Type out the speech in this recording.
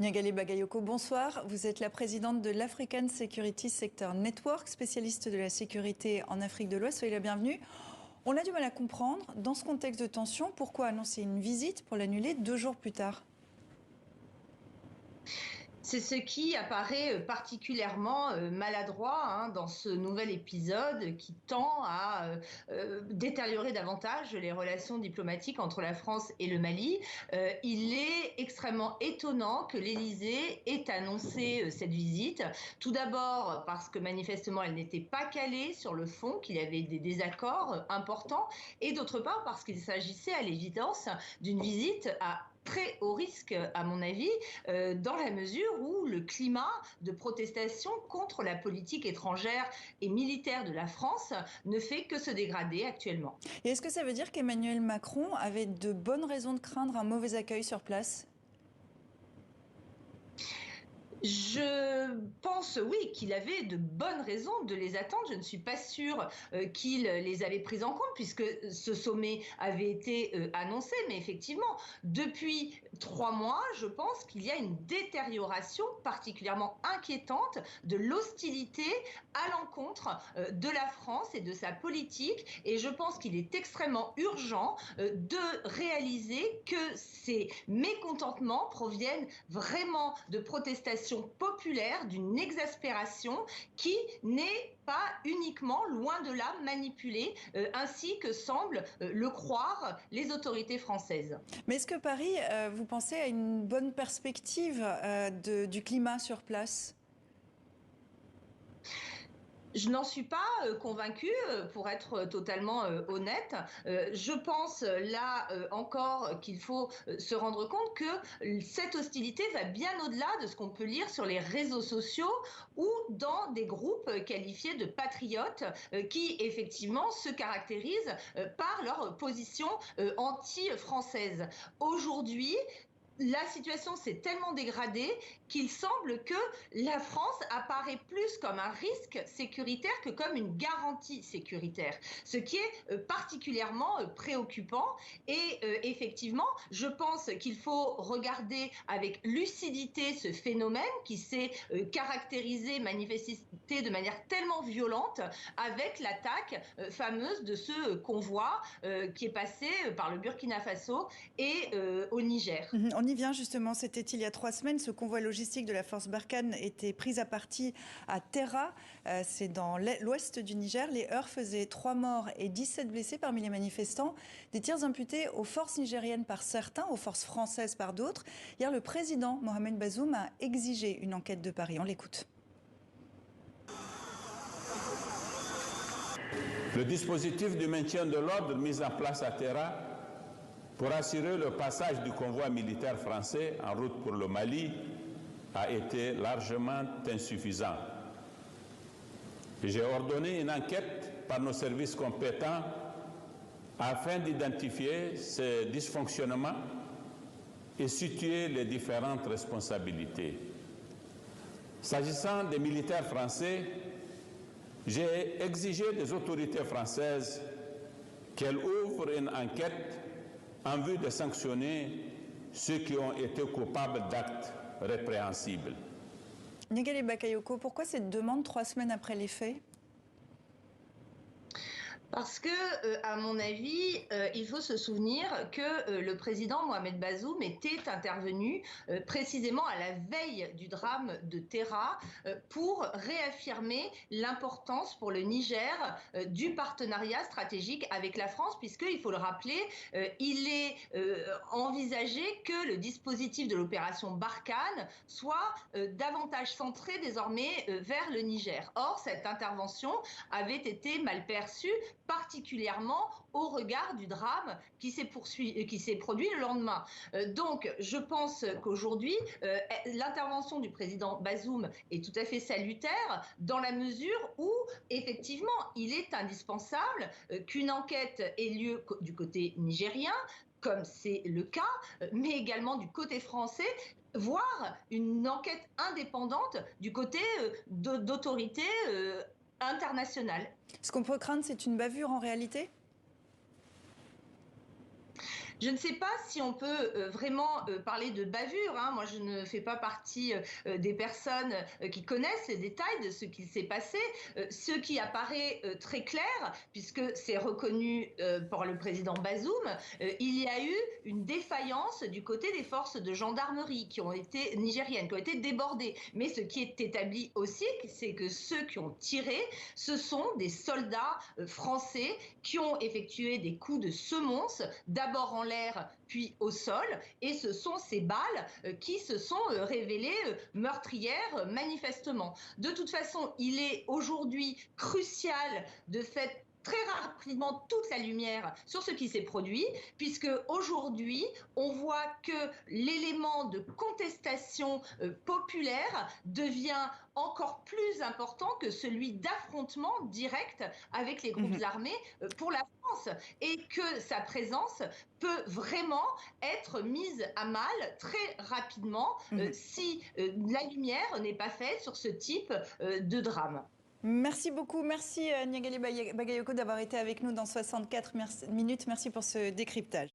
Nyagalé Bagayoko, bonsoir. Vous êtes la présidente de l'African Security Sector Network, spécialiste de la sécurité en Afrique de l'Ouest. Soyez la bienvenue. On a du mal à comprendre, dans ce contexte de tension, pourquoi annoncer une visite pour l'annuler 2 jours plus tard? C'est ce qui apparaît particulièrement maladroit dans ce nouvel épisode qui tend à détériorer davantage les relations diplomatiques entre la France et le Mali. Il est extrêmement étonnant que l'Élysée ait annoncé cette visite. Tout d'abord parce que manifestement elle n'était pas calée sur le fond, qu'il y avait des désaccords importants, et d'autre part parce qu'il s'agissait à l'évidence d'une visite à très haut risque, à mon avis, dans la mesure où le climat de protestation contre la politique étrangère et militaire de la France ne fait que se dégrader actuellement. Et est-ce que ça veut dire qu'Emmanuel Macron avait de bonnes raisons de craindre un mauvais accueil sur place ? Je pense, oui, qu'il avait de bonnes raisons de les attendre. Je ne suis pas sûre qu'il les avait prises en compte puisque ce sommet avait été annoncé. Mais effectivement, depuis 3 mois, je pense qu'il y a une détérioration particulièrement inquiétante de l'hostilité à l'encontre de la France et de sa politique. Et je pense qu'il est extrêmement urgent de réaliser que ces mécontentements proviennent vraiment de protestations populaire, d'une exaspération qui n'est pas uniquement, loin de là, manipulée, ainsi que semblent le croire les autorités françaises. Mais est-ce que Paris, vous pensez, a une bonne perspective du climat sur place ? Je n'en suis pas convaincue, pour être totalement honnête. Je pense là encore qu'il faut se rendre compte que cette hostilité va bien au-delà de ce qu'on peut lire sur les réseaux sociaux ou dans des groupes qualifiés de patriotes qui effectivement se caractérisent par leur position anti-française. Aujourd'hui, la situation s'est tellement dégradée qu'il semble que la France apparaît plus comme un risque sécuritaire que comme une garantie sécuritaire, ce qui est particulièrement préoccupant. Et effectivement, je pense qu'il faut regarder avec lucidité ce phénomène qui s'est caractérisé, manifesté de manière tellement violente avec l'attaque fameuse de ce convoi qui est passé par le Burkina Faso et au Niger. On y vient justement, c'était il y a 3 semaines, ce convoi logistique de la force Barkhane était pris à partie à Terra, c'est dans l'ouest du Niger. Les heurts faisaient 3 morts et 17 blessés parmi les manifestants, des tirs imputés aux forces nigériennes par certains, aux forces françaises par d'autres. Hier, le président Mohamed Bazoum a exigé une enquête de Paris. On l'écoute. Le dispositif de maintien de l'ordre mis en place à Terra pour assurer le passage du convoi militaire français en route pour le Mali a été largement insuffisant. J'ai ordonné une enquête par nos services compétents afin d'identifier ces dysfonctionnements et situer les différentes responsabilités. S'agissant des militaires français, j'ai exigé des autorités françaises qu'elles ouvrent une enquête en vue de sanctionner ceux qui ont été coupables d'actes répréhensibles. Nyagalé Bagayoko, pourquoi cette demande 3 semaines après les faits ? Parce que, à mon avis, il faut se souvenir que le président Mohamed Bazoum était intervenu précisément à la veille du drame de Terra pour réaffirmer l'importance pour le Niger du partenariat stratégique avec la France, puisqu'il faut le rappeler, il est envisagé que le dispositif de l'opération Barkhane soit davantage centré désormais vers le Niger. Or, cette intervention avait été mal perçue, particulièrement au regard du drame qui s'est produit le lendemain. Donc, je pense qu'aujourd'hui, l'intervention du président Bazoum est tout à fait salutaire dans la mesure où, effectivement, il est indispensable qu'une enquête ait lieu du côté nigérien, comme c'est le cas, mais également du côté français, voire une enquête indépendante du côté d'autorités internationales. Ce qu'on peut craindre, c'est une bavure en réalité ? Je ne sais pas si on peut vraiment parler de bavure. Hein. Moi, je ne fais pas partie des personnes qui connaissent les détails de ce qui s'est passé. Ce qui apparaît très clair, puisque c'est reconnu par le président Bazoum, il y a eu une défaillance du côté des forces de gendarmerie nigériennes qui ont été débordées. Mais ce qui est établi aussi, c'est que ceux qui ont tiré, ce sont des soldats français qui ont effectué des coups de semonce, d'abord en l'air, puis au sol, et ce sont ces balles qui se sont révélées meurtrières manifestement. De toute façon, il est aujourd'hui crucial de faire très rapidement toute la lumière sur ce qui s'est produit, puisque aujourd'hui, on voit que l'élément de contestation populaire devient encore plus important que celui d'affrontement direct avec les groupes armés pour la France, et que sa présence peut vraiment être mise à mal très rapidement si la lumière n'est pas faite sur ce type de drame. Merci beaucoup, merci Nyagali Bagayoko d'avoir été avec nous dans 64 minutes. Merci pour ce décryptage.